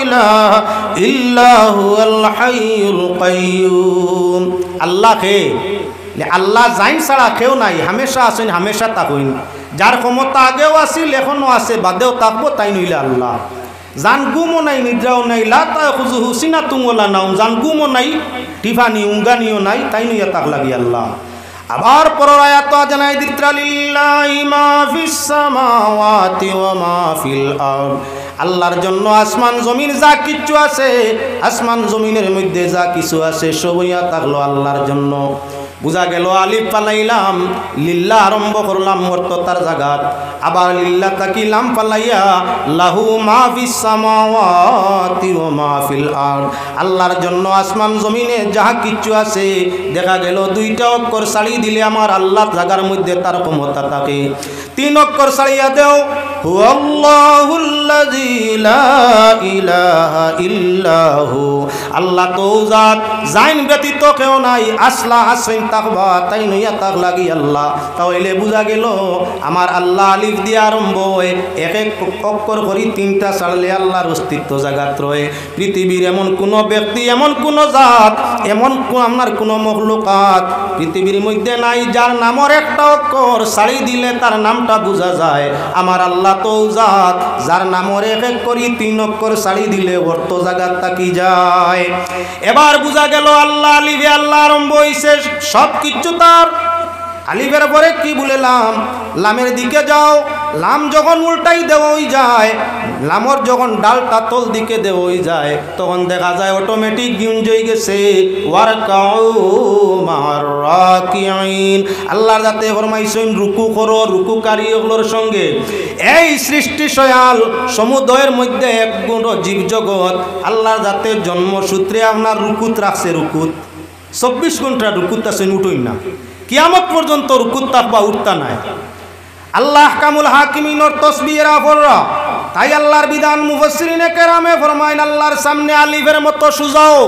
ইলাহা ইল্লাহু আল হাইয়ুল কাইয়্যুম। আল্লাহ কে আল্লাহ জাইন ছাড়া কেউ নাই, হামেশা আছেন, হামেশা থাকুন, যার ক্ষমতা আগেও আছিল এখনো আছে, বাদেও থাকবো, তাই নইলে আল্লাহ। জান গুমও নাই, নিদ্রাও নাই, লা তাখুযুহু সিনাতুন ওয়ালা নাওম, জান গুমও নাই, টিফানি উঙ্গানিও নাই, তাই নইয়া তাক লাগি আল্লাহ। আবার পরের আয়াত জানাই দিত্রা লিল্লাহি মা ফিস সামাওয়াতি ওয়া মা ফিল আরদ। আল্লাহর জন্য আসমান জমিন যা কিছু আছে, আসমান জমিনের মধ্যে যা কিছু আছে সবই থাকলো আল্লাহর জন্য। বুঝা গেল আলিফ পালাইলাম, লিল্লাহ আরম্ভ করলাম অর্থ তার জাগাত, আবার লিল্লাহ তাকিলাম পালাইয়া লাহু মা ফিস সামাওয়াতি ওয়া মা ফিল আরদ। আল্লাহর জন্য আসমান জমিনে যা কিছু আছে, দেখা গেল দুইটা অক্ষর ছাড়ি দিলে আমার আল্লাহ জাগার মধ্যে তার ক্ষমতা থাকে। তিন অক্ষর ছাড়িয়া দেও হুয়াল্লাহুল্লাযী লা ইলাহা ইল্লাহু, আল্লাহ তো জাত, জাইন ব্যতীত কেউ নাই, আসলা আসেন তাকবা, তাই নইয়া তাক লাগি আল্লাহ। তাহলে বুঝা গেল আমার আল্লাহ আলিফ দিয়ে আরম্ভ হয়, এক এক অক্ষর করি তিনটা ছাড়লে আল্লাহর অস্তিত্ব জাগাত রয়ে। পৃথিবীর এমন কোনো ব্যক্তি, এমন কোনো জাত, এমন আপনার কোনো মখলুকাত পৃথিবীর মধ্যে নাই যার নামের একটা অক্ষর ছাড়ি দিলে তার নামটা বোঝা যায়। আমার আল্লাহ আল্লাহ তো জাত যার নামর এক এক করি 3 অক্ষর ছাড়ি দিলে অর্থ জাগাত তাকি যায়। এবার বুঝা গেল আল্লাহ আলিফে আল্লাহ আরম্ভ হইছে, সব কিছু তার। আলিফের পরে কি বলে লাম, লামের দিকে যাও, লাম যখন উল্টাই দেওয়াই যায়, লামর যখন ডালটা তল দিকে দেওয়াই যায়, তখন দেখা যায় অটোমেটিক গুঞ্জই গেছে ওয়ারকাউ মা'র রাকিঈন। আল্লাহর যাতে ফরমাইছেন রুকু করো, রুকুকারী ওগুলোর সঙ্গে। এই সৃষ্টি সয়াল সমুদয়ের মধ্যে এক গুণ জীবজগৎ আল্লাহর যাতে জন্মসূত্রে আপনার রুকুত রাখছে, রুকুত 24 ঘন্টা রুকুত আছে, উঠোই না, কিয়ামত পর্যন্ত রুকুত থাকবা, উঠতা নাই। আল্লাহ কামুল হাকিমিনর তসবিহরা পড়রা, তাই আল্লাহর বিধান মুফাসসিরিনে কেরামে ফরমাইন আল্লাহর সামনে আলিফের মতো সুজাও।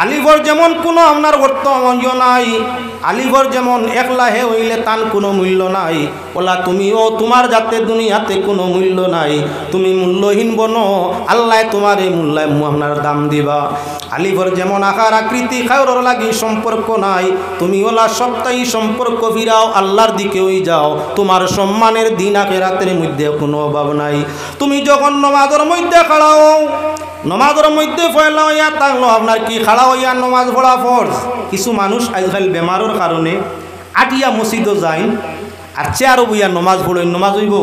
আলিফর যেমন কোনো আপনার অর্থ নাই, আলিফর যেমন একলা হে হইলে তান কোনো মূল্য নাই, ওলা তুমিও তোমার যাতে দুনিয়াতে কোনো মূল্য নাই, তুমি মূল্যহীন বনো, আল্লাহ তোমার এই মূল্যায় আপনার দাম দিবা। আলিফর যেমন আকার আকৃতি খায়রর লাগি সম্পর্ক নাই, তুমি ওলা সপ্তাহে সম্পর্ক ফিরাও, আল্লাহর দিকে ওই যাও, তোমার সম্মানের দিন আখিরাতের মধ্যে কোনো অভাব নাই। তুমি যখন নামাজের মধ্যে খাড়াও, নমাজের মধ্যে ফয়লা হইয়া থাকলো, আপনার কি খাড়া হইয়া নমাজ পড়া ফরজ। কিছু মানুষ আজকাল বেমারের কারণে আটিয়া মসজিদও যায় আর চেয়ারও বইয়া নমাজ পড়েন, নমাজ হইব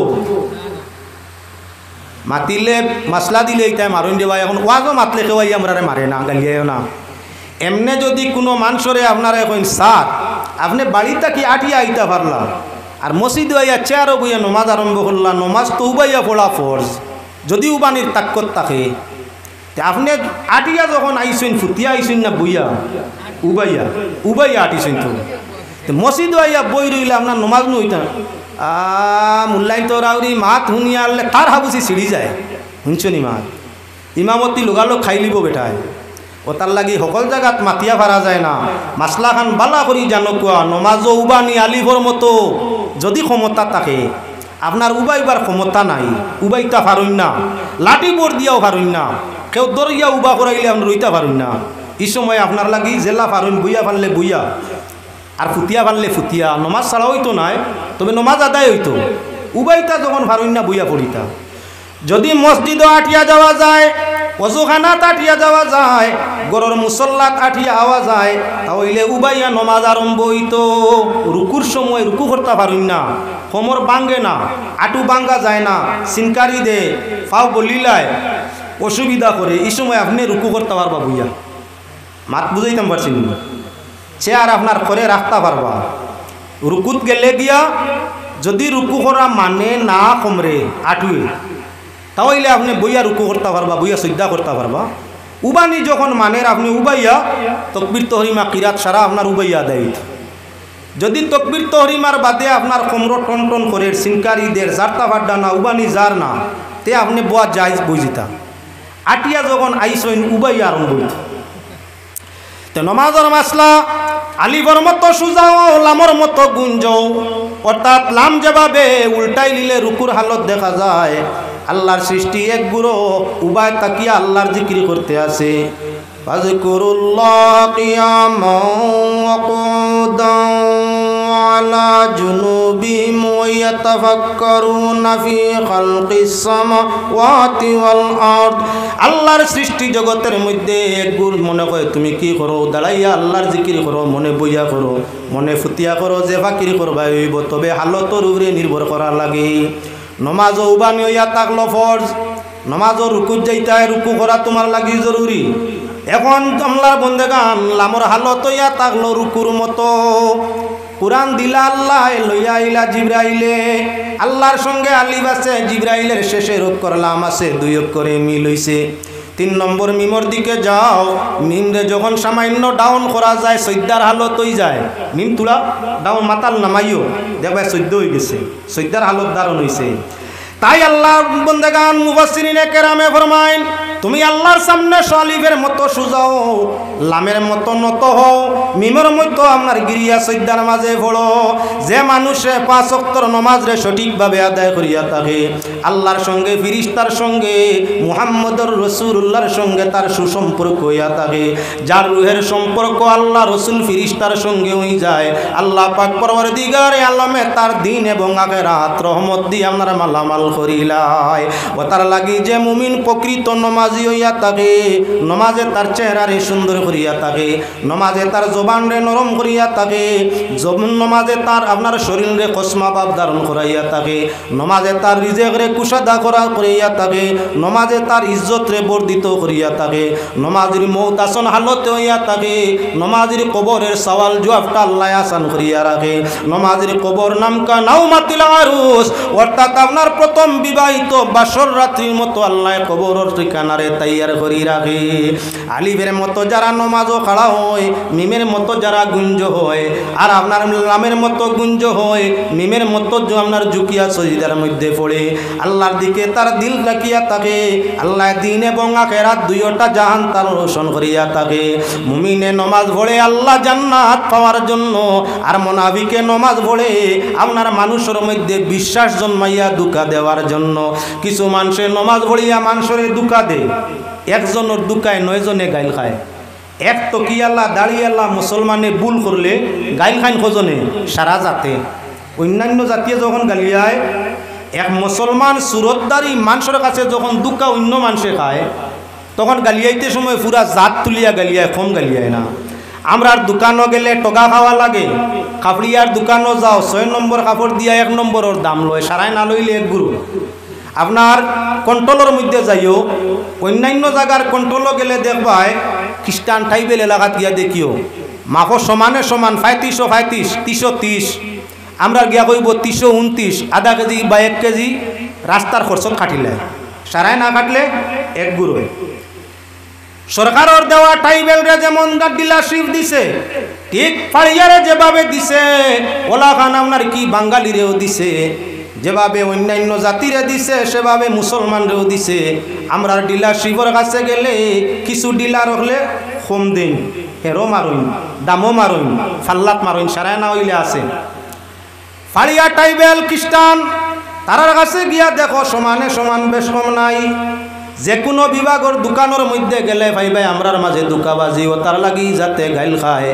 মাতিলে মাসলা দিলে এইটাই মারুন দেওয়া। এখন ওয়াজও মাতলে কেউ আমরা মারে না, গালিয়াও না। এমনি যদি কোনো মানুষরে আপনারা এখন সাত আপনি বাড়িতে কি আটিয়া আইতা পারলা আর মসজিদ হইয়া চেয়ারও বইয়া নমাজ আরম্ভ করলা, নমাজ তো উবাইয়া পড়া ফরজ যদি উবানির তাক্কত থাকে। আপনি আটিয়া যখন আইসেন ফুটিয়া আইসেন না বইয়া উবাইয়া উবাইয়া আটিসেন, তো মসজিদ আইয়া বই রইলে আপনার নমাজ নইতা মুল্লাই তো রাউরি মাত শুনিয়া আনলে কার হাবুসি ছিঁড়ি যায়, শুনছনি মাত ইমামতি লোগালোক খাই লিব বেটায়। ও তার লাগি সকল জায়গাত মাতিয়া ভাড়া যায় না। মাসলা খান বালা করি জানো কোয়া, নমাজও উবানি আলিফর মতো যদি ক্ষমতা থাকে, আপনার উবাইবার ক্ষমতা নাই, উবাইতা পারুন না, লাঠি বোর দিয়াও পারুন না, কেউ দরিয়া উবা করাইলে আপনি রইতা পারুন না। এই সময় আপনার লাগি জেলা পারুন, বইয়া পারলে বইয়া আর ফুটিয়া পারলে ফুটিয়া, নমাজ ছাড়া হইতো নাই, তবে নমাজ আদায় হইতো। উবাইতা যখন পারুন না বইয়া পড়িতা। যদি মসজিদও আটিয়া যাওয়া যায়, অজুখানাত আটিয়া যাওয়া যায়, গরর মুসল্লাত আটিয়া আওয়া যায়, তাহলে উবাইয়া নমাজ আরম্ভ হইতো। রুকুর সময় রুকু করতে পারুন না, কোমর বাঙ্গে না, আটু বাঙ্গা যায় না, সিনকারি দে, ফাও বলিলায় অসুবিধা করে, এই সময় আপনি রুকু করতে পারবা বইয়া। মাত বুঝাইতাম পারছেন, চেয়ার আপনার করে রাখতে পারবা। রুকুত গেলে গিয়া যদি রুকু করা মানে না কমরে আটুয়ে, তাহলে আপনি বইয়া রুকু করতে পারবা, বইয়া সজ্জা করতে পারবা। উবানি যখন মানের আপনি উবাইয়া তকবির তহরিমা কিরাত সারা আপনার উবাইয়া দেয়। যদি তকবির তহরিমার বাদে আপনার কোমর টন টন করে সিনকারিদের জারতা বাড্ডা না উবানি যার না, তে আপনি বোয়া জায়জ বুঝিতা। আটিয়া যখন আইসইন উবাইয়া আরম্ভ হইত। তো নমাজের মাসলা আলিফর মতো সুজাও, লামর মতো গুঞ্জও, অর্থাৎ লাম যেভাবে উল্টাই নিলে রুকুর হালত দেখা যায়। আল্লাহর সৃষ্টি এক গুরো উবায় তাকিয়া আল্লাহর জিকির করতে আছে। ফাযকুরুল্লাহ কিয়ামান ওয়া কুউদান আলা জুনুবিহিম ওয়া ইয়াতাফাক্কারুনা ফি খালকিস সামাওয়াতি ওয়াল আরদ। আল্লাহর সৃষ্টি জগতের মধ্যে এক গুর মনে করে তুমি কি করো, দাঁড়াইয়া আল্লাহর জিকির করো, মনে বইয়া করো, মনে ফুটিয়া করো, যে ফাকির করবা হইব, তবে হালতর উপরে নির্ভর করা লাগে। নমাজ উবানি হইয়া থাকলো ফরজ, নমাজও রুকুত যাইতায়, রুকু করা তোমার লাগি জরুরি। এখন আল্লাহর বন্দেগান লামর হালত হইয়া থাকলো রুকুর মতো। কুরআন দিলা আল্লাহ লইয়া আইলা জিবরাইলে, আল্লাহর সঙ্গে আলিফ আছে, জিবরাইলের শেষে করলাম আছে, 2 অক্ষরে মিল হইছে। 3 নম্বর মিমর দিকে যাও, মিমরে যখন সামান্য ডাউন করা যায় সৈদ্যার হালত হয়ে যায়, মিম তুলা ডাউন মাতাল নামাইও দেখবা 14 হয়ে গেছে, সৈদ্যার হালত দারুণ হয়েছে। তাই আল্লাহ বন্দেগান মুফাসসিরিনে কেরামে ফরমাইন তুমি আল্লাহর সামনে আলিফের মতো সুজাও, লামের মতো নত হও, মিমের মতো আপনার গিরিয়া সৈদ্যার মাঝে পড়ো। যে মানুষে 5 ওয়াক্ত নামাজ রে সঠিকভাবে আদায় করিয়া থাকে, আল্লাহর সঙ্গে ফিরিস্তার সঙ্গে মুহাম্মদুর রাসূলুল্লাহর সঙ্গে তার সুসম্পর্ক হইয়া থাকে, যার রূহের সম্পর্ক আল্লাহ রসুল ফিরিস্তার সঙ্গে হয়ে যায়, আল্লাহ পাক পরওয়ারদিগারে আলমে তার দিন এবং আখিরাত রহমত দিয়ে আপনারা মালামাল করিলায়। ও তার লাগি যে মুমিন প্রকৃত নমাজি হইয়া থাকে, নমাজে তার চেহারারে সুন্দর করিয়া থাকে, নমাজে তার জবানরে নরম করিয়া থাকে, নমাজে তার আপনার শরীরে কসমা ভাব ধারণ করাইয়া থাকে, নমাজে তার রিজেকরে কুশাদা করিয়া থাকে, নমাজে তার ইজ্জতরে বর্ধিত করিয়া থাকে, নমাজের মৌত আসন হালতে হইয়া থাকে, নমাজের কবরের সওয়াল জবাবটা আল্লাহ আসান করিয়া রাখে, নমাজের কবর নামকা নাউমাতিল আরুস, অর্থাৎ আপনার প্রথম বিবাহিত বাসর রাত্রির মতো আল্লাহ কবরের ঠিকানারে তৈয়ার করি রাখে। আলিফের মতো যারা নমাজও খাড়া হয়, মিমের মতো যারা গুঞ্জ হয়, আর আপনার লামের মতো গুঞ্জ হয়, মিমের মতো আপনার জুকিয়া সজিদার মধ্যে পড়ে আল্লাহর দিকে তার দিল রাখিয়া থাকে, আল্লাহ দিন এবং আখিরাত দুইটা জাহান তার রোশন করিয়া থাকে। মুমিনে নমাজ পড়ে আল্লাহ জান্নাত পাওয়ার জন্য, আর মুনাফিকে নমাজ পড়ে আপনার মানুষের মধ্যে বিশ্বাস জন্মাইয়া দুঃখা দেওয়ার জন্য। কিছু মানুষে নমাজ পড়িয়া মানুষের দুঃখা দেয়, একজনের দুঃখায় 9 জনে গাইল খায়। এক তো কি আল্লাহ দাঁড়িয়ে আল্লাহ মুসলমানে ভুল করলে গাইল খাইন খোঁজনে সারা জাতে, অন্যান্য জাতীয় যখন গালিয়ায়, এক মুসলমান সুরতদারি মানুষের কাছে যখন দুঃখা অন্য মানুষে খায়, তখন গালিয়াইতে সময় পুরা জাত তুলিয়া গালিয়ায়, কম গালিয়ায় না। আমরা দোকানও গেলে টগা খাওয়া লাগে, কাপড়িয়ার দোকানও যাও 6 নম্বর কাপড় দিয়া 1 নম্বরের দাম লয়, সারাই না লইলে 1 গুরু। আপনার কন্ট্রোলের মধ্যে যাইও, অন্যান্য জায়গার কন্ট্রোলও গেলে দেখবায় খ্রিস্টান টাইবেল এলাকাত গিয়া দেখিও মাফো সমানে সমান 3535 330, আমরা গিয়া কইব 329, আধা কেজি বা 1 কেজি রাস্তার খরচত কাটিলে, সারাই না কাটলে 1 গুরু। সরকারের দেওয়া টাইবেলরে যেমন ডিলারশিপ দিছে, ঠিক ফাড়িয়ারে যেভাবে দিছে, ওলা খান আপনার কি বাঙালিরেও দিছে, যেভাবে অন্যান্য জাতিরে দিছে সেভাবে মুসলমানরেও দিছে। আমরা ডিলারশিপের কাছে গেলে কিছু ডিলার হলে কম দিন, হেরো মারুন, দামও মারুন, ফাল্লাত মারুন, সারায় না হইলে আছে। ফাড়িয়া টাইবেল খ্রিস্টান তারার কাছে গিয়া দেখো সমানে সমান বেশ কম নাই। যে কোনো বিভাগের দোকানের মধ্যে গেলে ভাই ভাই আমরার মাঝে দুকাবাজি ও তার লাগি যাতে গাইল খায়।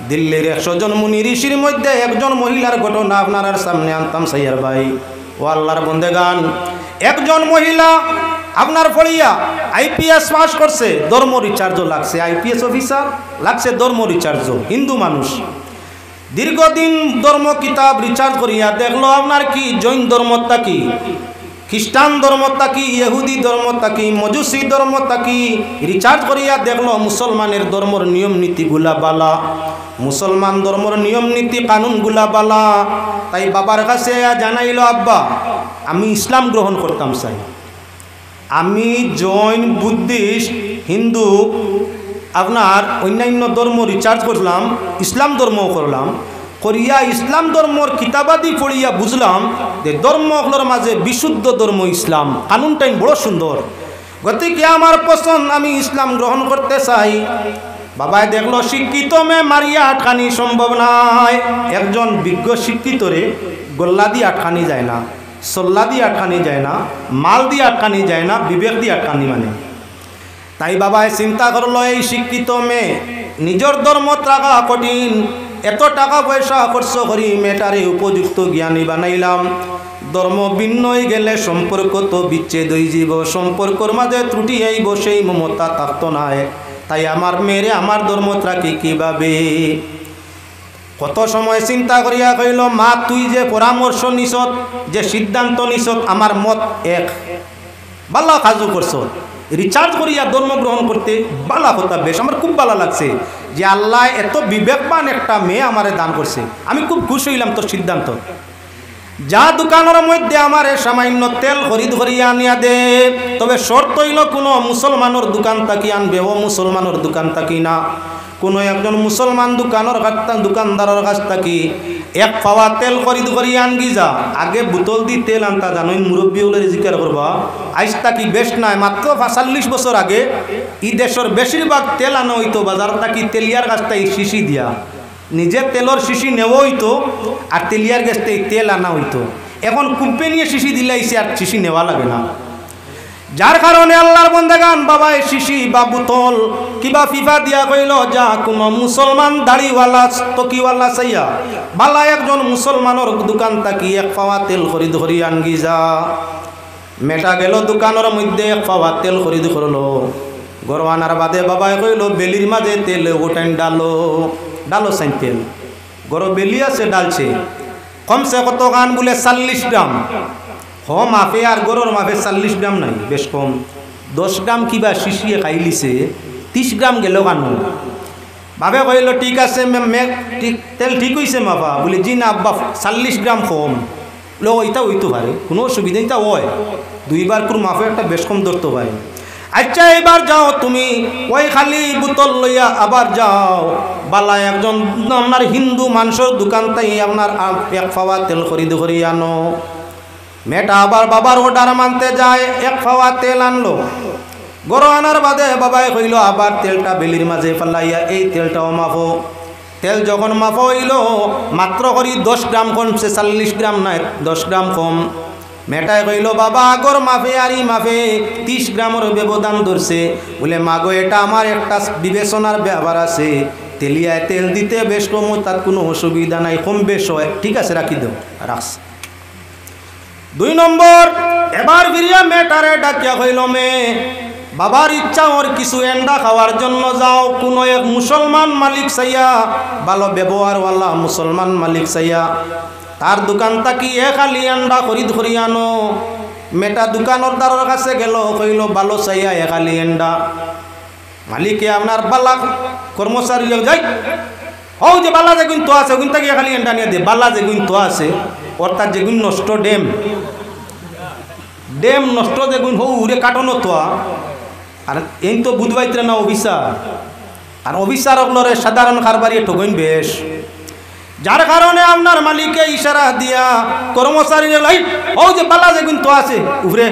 দিল্লির 100 জন মুনি ঋষির মধ্যে একজন মহিলার ঘটনা আপনার সামনে আনতাম সাইয়ার ভাই ও আল্লাহর বন্দেগান। একজন মহিলা আপনার পড়িয়া IPS পাস করছে, ধর্ম রিচার্জও লাগছে, IPS অফিসার লাগছে, ধর্ম রিচার্জও, হিন্দু মানুষ। দীর্ঘদিন ধর্ম কিতাব রিচার্জ করিয়া দেখলো আপনার কি জৈন ধর্মটা কি, খ্রিস্টান ধর্মটা কি, ইহুদি ধর্মটা কি, মজুসি ধর্মটা কি, রিচার্জ করিয়া দেখলো মুসলমানের ধর্মর নিয়ম নীতিগুলা বালা, মুসলমান ধর্মর নিয়ম নীতি কানুনগুলা বালা। তাই বাবার কাছে জানাইল, আব্বা আমি ইসলাম গ্রহণ করতাম চাই, আমি জৈন বুদ্ধিস্ট হিন্দু আপনার অন্যান্য ধর্ম রিচার্জ করলাম, ইসলাম ধর্মও করলাম, করিয়া ইসলাম ধর্মর কিতাবাদি পড়িয়া বুঝলাম যে ধর্মগুলোর মাঝে বিশুদ্ধ ধর্ম ইসলাম, কানুনটাই বড় সুন্দর, গতিকে আমার পছন্দ, আমি ইসলাম গ্রহণ করতে চাই। বাবায় দেখলো শিক্ষিত মেয়ে মারিয়া আটকানি সম্ভব নয়। একজন বিজ্ঞ শিক্ষিতরে গোল্লা দিয়ে আটকানি যায় না, সল্লা দিয়ে আটকানি যায় না, মাল দিয়ে আটকানি যায় না, বিবেক দিয়ে আটকানি মানে। তাই বাবায় চিন্তা করলো এই শিক্ষিত মেয়ে নিজের ধর্ম রাখা কঠিন, এত টাকা পয়সা খরচ করি মেয়েটারে উপযুক্ত জ্ঞানী বানাইলাম, ধর্ম ভিন্ন হয়ে গেলে সম্পর্ক তো বিচ্ছেদ হয়ে যাব, সম্পর্কর মাঝে ত্রুটি আইব, সেই মমতা থাকতো না। তাই আমার মেয়েরে আমার ধর্ম রাখি কিভাবে। কত সময় চিন্তা করিয়া কইল, মা তুই যে পরামর্শ নিছত, যে সিদ্ধান্ত নিছত, আমার মত এক, ভালো কাজু করছ, রিচার্জ করিয়া ধর্ম গ্রহণ করতে ভালো কথা, বেশ আমার খুব ভালো লাগছে যে আল্লাহ এত বিবেকবান একটা মেয়ে আমারে দান করছে, আমি খুব খুশি হইলাম তোর সিদ্ধান্ত। যা দোকানের মধ্যে আমার সামান্য তেল খরিদ করিয়া আনিয়া দে, তবে শর্ত হইল কোনো মুসলমানের দোকান থাকি আনবে, ও মুসলমানের দোকান থাকি না, কোনো একজন মুসলমান দোকানদারের কাছ থাকি এক পাওয়া তেল খরিদ করি আনগি যা আগে বোতল দি তেল আনতা জানোই মুরব্বী হলে জিজ্ঞার করবা আইস তাকি বেশ নাই মাত্র ৪৫ বছর আগে ই দেশের বেশিরভাগ তেল আনা হইতো বাজার তাকি তেলিয়ার গাছটা শিশি দিয়া নিজে তেলর শিশি নেওয়া হইতো আর তেলিয়ার গাছটা তেল আনা হইতো এখন কোম্পানিয়ে শিশি দিলাইছে আর শিশি নেওয়া লাগে না যার কারণে আল্লাহর বন্দেগান বাবা শিশি বা বোতল কিবা ফিফা দিয়া কইল যা কোন মুসলমান দাড়িওয়ালা টকিওয়ালা চাইয়া বালা একজন মুসলমানের দোকান তাকি এক পাওয়া তেল খরিদ করি আনগি যা মেটা গেল দোকানের মধ্যে এক পাওয়া তেল খরিদ করলো গরু আনার বাদে বাবাই কইল বেলির মাঝে তেল ওটাই ডালো সাইন তেল গরু বেলি আছে ডালছে কমসে কত গান বলে ৪০ গ্রাম মাফে আর গরুর মাফে ৪০ গ্রাম নাই বেশ কম ১০ গ্রাম কিবা শিশিয়ে খাইলিছে ৩০ গ্রাম গেল কান বাবে কইল ঠিক আছে তেল ঠিক হয়েছে মাফা বলে জি না আব্বা ৪০ গ্রাম কম লো ওইটা হইতো পারে কোনো অসুবিধা এটা হয় দুইবার করে মাফে একটা বেশ কম ধরতে পারে আচ্ছা এবার যাও তুমি ওই খালি বোতল লইয়া আবার যাও বালা একজন আপনার হিন্দু মানুষের দোকান তাই আপনার এক পাওয়া তেল খরিদ করি আনো মেটা আবার বাবার অর্ডার মানতে যায় এক পাওয়া তেল আনলো গরু আনার বাদে বাবাই কইল আবার তেলটা বেলির মাঝে ফেলাইয়া এই তেলটাও মাফো তেল যখন মাফো হইল মাত্র করি ১০ গ্রাম কমছে ৪০ গ্রাম নাই ১০ গ্রাম কম মেটায় কইল বাবা আগর মাফে আর ই মাফে ৩০ গ্রামের ব্যবধান ধরছে বলে মাগো এটা আমার একটা বিবেচনার ব্যাপার আছে তেলিয়ায় তেল দিতে বেশ কম তার কোনো অসুবিধা নাই কম বেশ হয় ঠিক আছে রাখি দাও রাখ ২ নম্বর এবার ফিরিয়া মেটারে ডাকিয়া কইল মে বাবার ইচ্ছা ওর কিছু এন্ডা খাওয়ার জন্য যাও কোনো এক মুসলমান মালিক চাইয়া ভালো ব্যবহারওয়ালা মুসলমান মালিক চাইয়া তার দোকান তাকি খালি এন্ডা খরিদ করি আনো মেটা দোকানের দ্বারের কাছে গেল কইল ভালো চাইয়া খালি এন্ডা মালিকে আপনার বালা কর্মচারী যাই ও যে বালা যেগুন তো আছে ওগুন তাকে খালি এন্ডা নিয়ে দে বালা যেগুন তো আছে অর্থাৎ যেগুন নষ্ট ডেম নষ্ট যেগুন হৌ উড়ে কাটনো তো আর এই তো বুধবাইত্রে না অভিশার আর অভিশারক লড়ে সাধারণ কারবারি ঠগইন বেশ যার কারণে আপনার মালিকে ইশারা দিয়া কর্মচারী লাই ও যে বালা যেগুন তো আছে উভরে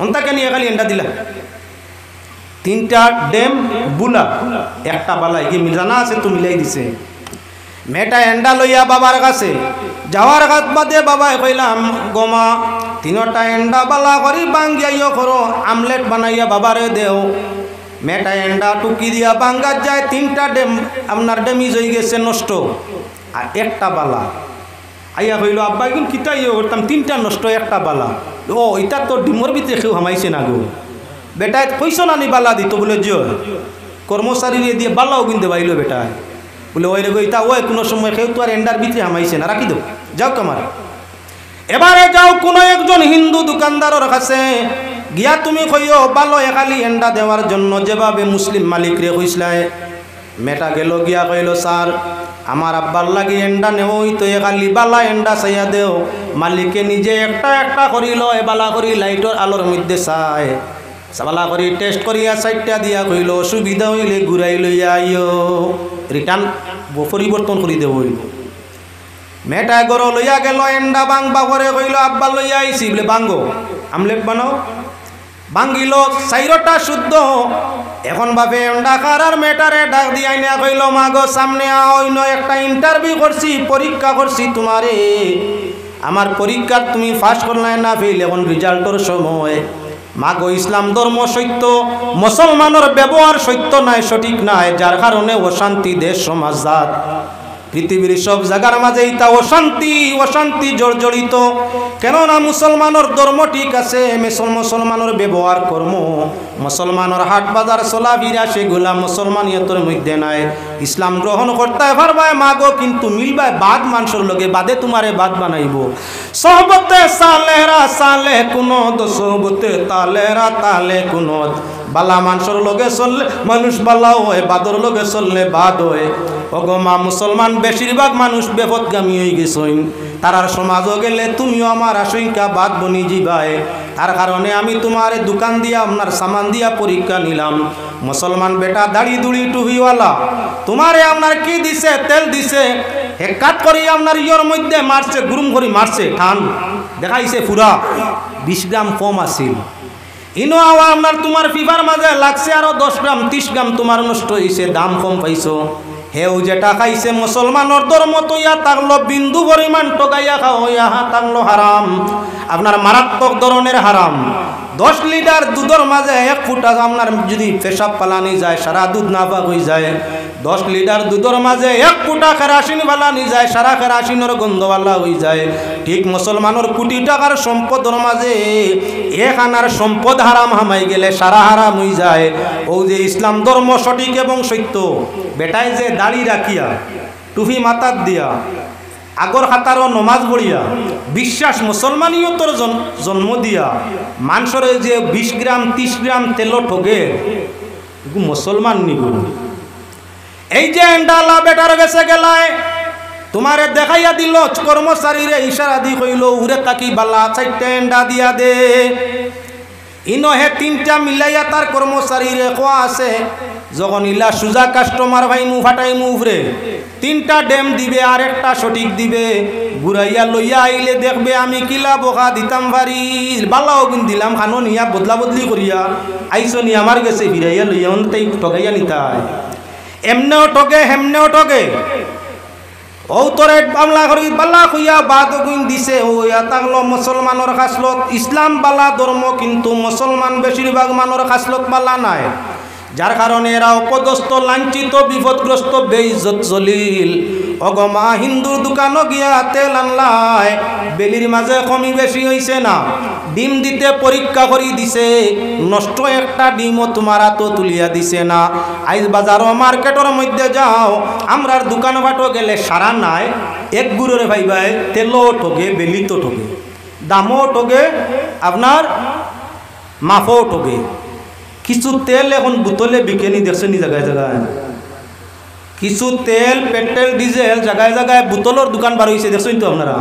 অন্তাকে নিয়ে খালি এন্ডা দিলা ৩টা ডেম বুলা একটা বালা এগিয়ে মিলানা আছে তো মিলাই দিছে মেটা এন্ডা লইয়া বাবার কাছে যাওয়ার কাজ বাদে বাবাই কইলাম গোমা ৩টা এন্ডা বালা করি বাঙ্গিয়াইও করো আমলেট বানাইয়া বাবারে দেও মেটা এন্ডা টুকি দিয়া বাঙ্গার যায় ৩টা ডেম আপনার ডেমিজ হয়ে গেছে নষ্ট আর একটা বালা আইয়া কইল আব্বা এখন কিতাইও করতাম ৩টা নষ্ট একটা বালা ও এটা তো ডিমর ভিতরে কেউ হামাইছে না গো বেটায় কইস না নি বালা দিত বলে যে কর্মচারী দিয়ে বালাও কিনতে পাইল বেটায় বলে ওই রেগো ইতা ওই কোনো সময় কেউ তো আর এন্ডার ভিতরে হামাইছে না রাখি দো যাও তোমার এবারে যাও কোনো একজন হিন্দু দোকানদারের কাছে গিয়া তুমি কইও বালো একালি এন্ডা দেওয়ার জন্য যেভাবে মুসলিম মালিক রে কইসলাই মেটা গেল গিয়া কইল স্যার আমার আব্বার লাগি এন্ডা নেওই তো একালি বালা এন্ডা চাইয়া দেও মালিকে নিজে একটা একটা করিল বালা করি লাইটর আলোর মধ্যে চায় বালা করি টেস্ট করিয়া 4টা দিয়া কইল অসুবিধা হইলে ঘুরাই লইয়া আইও রিটার্ন পরিবর্তন করি দেব মেটা গরো লইয়া গেল এন্ডা বাংবা করে কইল আব্বা লইয়া আইছি বলে বাঙ্গো আমলেট বানাও বাঙ্গিল 4টা শুদ্ধ এখন ভাবে এন্ডা খারার মেটারে ডাক দিয়া না কইল মাগো সামনে আইনো একটা ইন্টারভিউ করছি পরীক্ষা করছি তোমারে আমার পরীক্ষা তুমি পাস করলে না ফেল এখন রেজাল্টের সময় মাগো ইসলাম ধর্ম সত্য মুসলমানের ব্যবহার সত্য নাই সঠিক নাই যার কারণে অশান্তি দেশ সমাজ জাত পৃথিবীর সব জায়গার মাঝে এটা অশান্তি জর্জরিত কেননা মুসলমানের ধর্ম ঠিক আছে মুসলমানের ব্যবহার কর্ম মুসলমানের হাট বাজার চলাফেরা সেগুলা মুসলমানিয়তের মধ্যে নাই ইসলাম গ্রহণ করতে পারবাই মাগো কিন্তু মিলবাই বাদ মানুষের লগে বাদে তোমারে বাদ বানাইব সহবতে সালেহরা সালেহ কুনত সহবতে তালেহরা তালে কুনত বালা মানুষের লগে চললে মানুষ বালা হয় বাদর লগে চললে বাদ হয় অগমা মুসলমান বেশিরভাগ মানুষ বেপথগামী হয়ে গেছেন তারার সমাজও গেলে তুমিও আমার আশঙ্কা বাদ বনি যাবাই তার কারণে আমি তোমার দোকান দিয়া আপনার সামান দিয়া পরীক্ষা নিলাম মুসলমান বেটা দাড়ি দুড়ি টুপিওয়ালা তোমারে আপনার কি দিছে তেল দিছে কাট করি আপনার ইয়র মধ্যে মারছে, গুরুম করি মারছে, ঠান দেখাইছে পুরা 20 গ্রাম কম আছিল। ইনো আওয়া আপনার তোমার ফিফার মাঝে লাগছে আরো 10 গ্রাম 30 গ্রাম তোমার নষ্ট হয়েছে, দাম কম পাইছো। হেউ যেটা খাইছে মুসলমানের ধর্ম তৈয়া থাকলো বিন্দু পরিমাণ টকাইয়া খাওয়া থাকলো হারাম, আপনার মারাত্মক ধরনের হারাম। 10 লিটার দুধের মাঝে 1 ফুটা আপনার যদি পেশাব পালানি যায় সারা দুধ না পাক হয়ে যায়। 10 লিটার দুধের মাঝে 1 ফুটা কেরাসিন বালানি যায় সারা কেরাসিনের গন্ধওয়ালা হয়ে যায়। ঠিক মুসলমানের কোটি টাকার সম্পদের মাঝে 1 আনার সম্পদ হারাম হামাই গেলে সারা হারাম হয়ে যায়। ও যে ইসলাম ধর্ম সঠিক এবং সত্য, বেটাই যে দাড়ি রাখিয়া টুপি মাথার দিয়া আগর খাতারও নমাজ পড়িয়া বিশ্বাস মুসলমানিয়তর জন্ম দিয়া মানুষরে যে 20 গ্রাম 30 গ্রাম তেল ঠগে মুসলমান নিগু। এই যে এন্ডালা বেটার গেছে গেলায় তোমারে দেখাইয়া দিল কর্মচারীরে ইশারা দি কইল উরে তাকি বালা 4টা এন্ডা দিয়া দে। ইনো হে 3টা মিলাইয়া তার কর্মচারীরে কোয়া আছে যখন ইলা সুজা কাস্টমার ভাই মু ফাটাই মু উফরে 3টা ডেম দিবে আর একটা সঠিক দিবে, ঘুরাইয়া লইয়া আইলে দেখবে আমি কিলা বোকা দিতাম পারি, বালাও গুণ দিলাম খানো নিয়া বদলা বদলি করিয়া আইসো নি আমার গেছে ফিরাইয়া লইয়া তাই ঠগাইয়া নিতাই। এমনেও ঠগে হেমনেও ঠগে। ও তোরে বাংলা করি বালা খুইয়া বাদ গুণ দিছে ও তাগলো মুসলমানের খাসলত ইসলাম বালা ধর্ম, কিন্তু মুসলমান বেশিরভাগ মানের খাসলত বালা নাই, যার কারণে এরা অপদস্থ লাঞ্ছিত বিপদগ্রস্ত বেইজ্জত জলিল। অগমা হিন্দুর দোকানও গিয়া তেল আনলাই বেলির মাঝে কমি বেশি হইছে না, ডিম দিতে পরীক্ষা করি দিছে, নষ্ট একটা ডিমও তোমার হাত তুলিয়া দিছে না। আইজ বাজারও মার্কেটের মধ্যে যাও আমরার দোকানপাটও গেলে সারা নাই, এক গুড়ের ভাই ভাই তেলও ঠগে বেলি তো ঠগে, দামও ঠগে আপনার মাফও ঠগে। কিছু তেল এখন বোতলে বিকেনি দেখছেন নি জায়গায় জায়গায়, কিছু তেল পেট্রোল ডিজেল জায়গায় জায়গায় বোতলের দোকান বার হয়েছে দেখছেন তো আপনারা।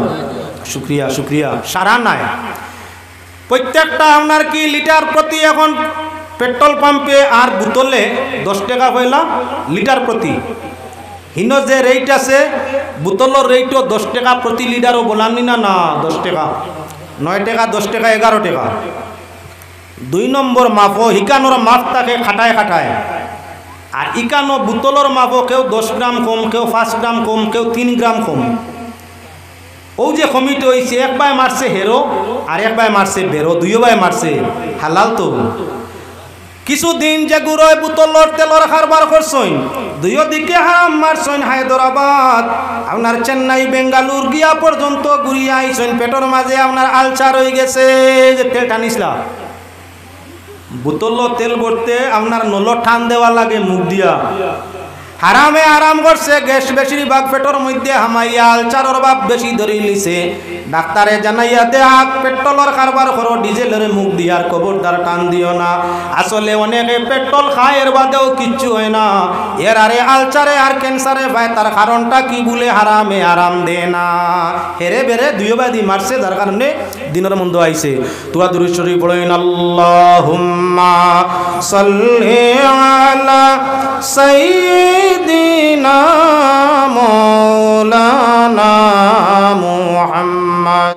শুক্রিয়া শুক্রিয়া, সারা নাই। প্রত্যেকটা আপনার কি লিটার প্রতি এখন পেট্রোল পাম্পে আর বোতলে 10 টাকা পয়লা লিটার প্রতি। হিন যে রেট আছে বোতলের রেটও 10 টাকা প্রতি লিটারও বলানি না, না 10 টাকা 9 টাকা 10 টাকা 11 টাকা। 2 নম্বর মাপও হিকানোর মাপ তাকে খাটায় খাটায়, আর ইকানো বোতলের মাপও কেউ 10 গ্রাম কম, কেউ 5 গ্রাম কম, কেউ 3 গ্রাম কম। ও যে কমিটি হয়েছে একবার মারছে হেরো আর একবার মারছে বেরো, 2 ভাই মারছে হালাল তো। কিছুদিন যে গুড়োয় বোতলের তেলর কারবার করছেন 2 দিকে হারাম মারছেন। হায়দ্রাবাদ আপনার চেন্নাই বেঙ্গালুর গিয়া পর্যন্ত ঘুরিয়া আইছেন, পেটের মাঝে আপনার আলচার হয়ে গেছে। যে তেল টানিসলা বোতল তেল ভরতে আপনার নল ঠান দেওয়া লাগে মুখ দিয়া, হারামে আরাম করছে। গ্যাস বেশিরভাগ পেটের মধ্যে হামাইয়া আলচারের ভাব বেশি ধরে লিছে। ডাক্তারে জানাইয়া দেয়া পেট্রোলের কারবার করো, ডিজেলের মুখ দিয়ার খবরদার টান দিও না। আসলে অনেকে পেট্রোল খায় এর বাদেও কিচ্ছু হয় না, এর আরে আলচারে আর ক্যান্সারে পায়। তার কারণটা কি বলে হারামে আরাম দে না, হেরে বেরে 2 বাদি মারছে, যার কারণে দিনের মন্দ আইছে। তোরা দুরূদ শরীফ পড়েন, আল্লাহুম্মা সাল্লি আলা সাইয়্যিদিনা মাওলানা মুহাম্মদ।